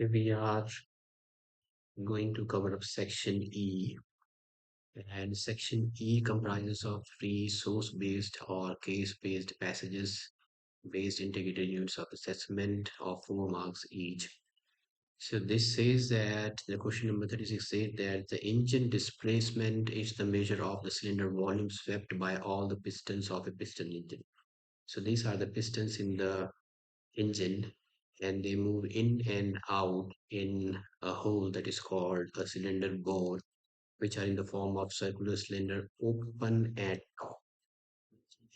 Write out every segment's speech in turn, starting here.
We are going to cover up section E, and section E comprises of three source-based or case-based passages based integrated units of assessment of 4 marks each. So this says that the question number 36 says that the engine displacement is the measure of the cylinder volume swept by all the pistons of a piston engine. So these are the pistons in the engine, and they move in and out in a hole that is called a cylinder bore, which are in the form of circular cylinder open at top.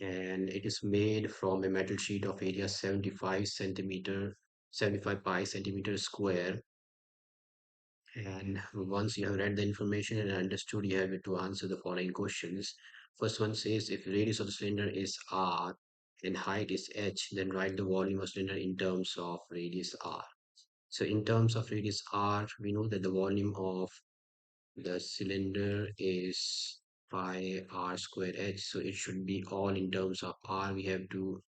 And it is made from a metal sheet of area 75 centimeter, 75 pi centimeter square. And once you have read the information and understood, you have to answer the following questions. First one says, if radius of the cylinder is r and height is h, then write the volume of cylinder in terms of radius r. So in terms of radius r, we know that the volume of the cylinder is pi r square h. So it should be all in terms of r. We have to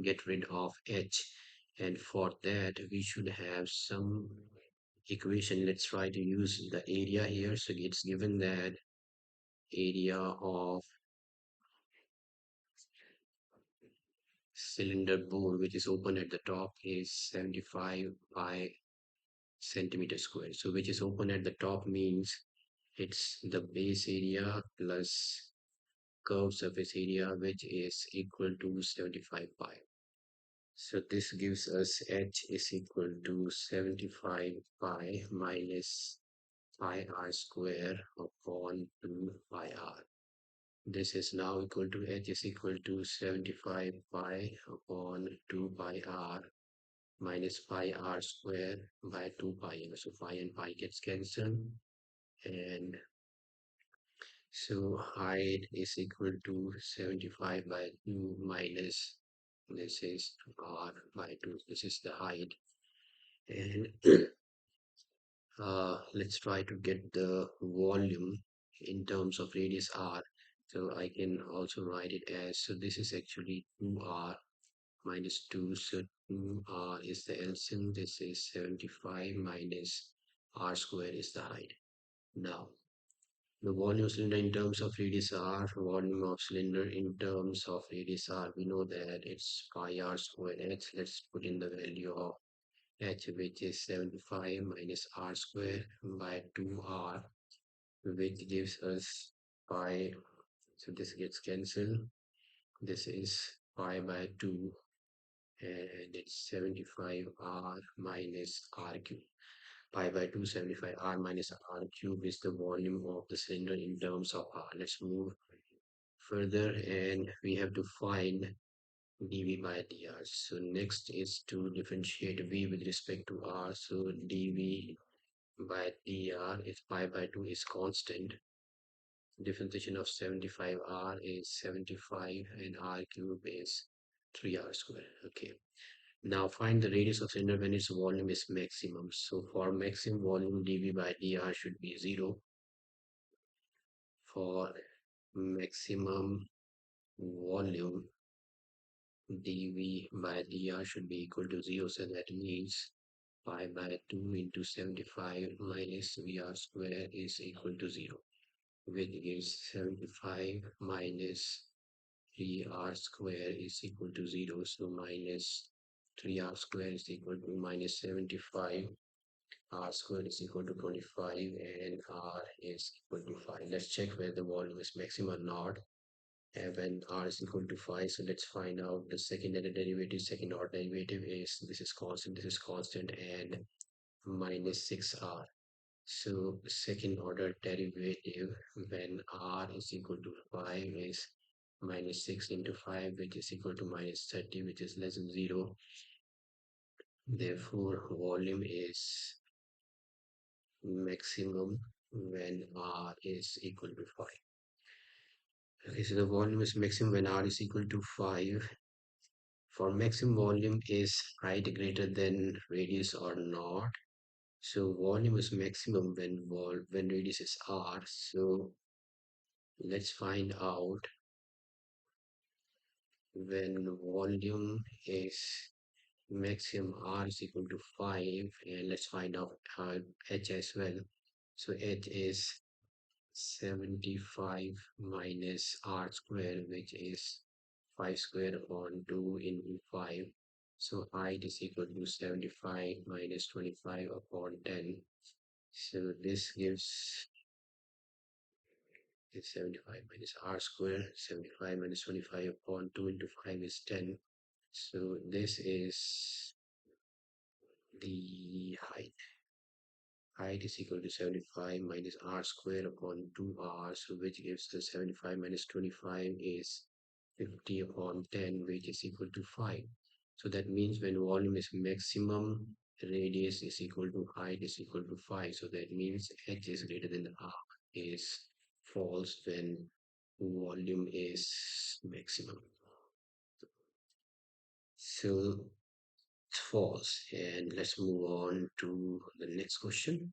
get rid of h. And for that, we should have some equation. Let's try to use the area here. So it's given that area of cylinder bore, which is open at the top, is 75 pi centimeter square. So which is open at the top means it's the base area plus curved surface area, which is equal to 75 pi. So this gives us h is equal to 75 pi minus pi r square upon 2 pi r. This is now equal to h is equal to 75 pi upon 2 pi r minus pi r square by 2 pi r. So pi and pi gets cancelled, and so height is equal to 75 by 2 minus this is r by 2. This is the height. And let's try to get the volume in terms of radius r. So I can also write it as, so this is actually 2r minus 2. So 2r is the LCM. This is 75 minus r square is the height. Now, the volume cylinder in terms of radius r, volume of cylinder in terms of radius r, we know that it's pi r square h. Let's put in the value of h, which is 75 minus r square by 2r, which gives us pi. So this gets cancelled. This is pi by 2, and it's 75r minus r cube. Pi by 2, 75r minus r cube is the volume of the cylinder in terms of r. Let's move further, and we have to find dv by dr. So next is to differentiate v with respect to r. So dv by dr if pi by 2 is constant. Differentiation of 75r is 75 and r cube is 3r square. Okay. Now find the radius of cylinder when its volume is maximum. So for maximum volume, dv by dr should be 0. For maximum volume, dv by dr should be equal to 0. So that means pi by 2 into 75 minus vr square is equal to 0, which gives 75 minus 3r square is equal to 0. So minus 3r square is equal to minus 75. R squared is equal to 25 and R is equal to 5. Let's check whether the volume is maximum or not. And when R is equal to 5, so let's find out the second order derivative. Second order derivative is this is constant, and minus 6R. So second order derivative when R is equal to 5 is minus 6 into 5, which is equal to minus 30, which is less than 0. Therefore, volume is maximum when R is equal to 5. Okay, so the volume is maximum when R is equal to 5. For maximum volume, is height greater than radius or not? So volume is maximum when radius is R. So let's find out when volume is maximum R is equal to 5, and let's find out H as well. So H is 75 minus R square, which is 5 square upon 2 into 5. So height is equal to 75 minus 25 upon 10. So this gives is 75 minus R square. 75 minus 25 upon 2 into 5 is 10. So this is the height. Height is equal to 75 minus R square upon 2R, so which gives the 75 minus 25 is 50 upon 10, which is equal to 5. So that means when volume is maximum, radius is equal to height is equal to 5. So that means H is greater than R is false when volume is maximum. So it's false. And let's move on to the next question.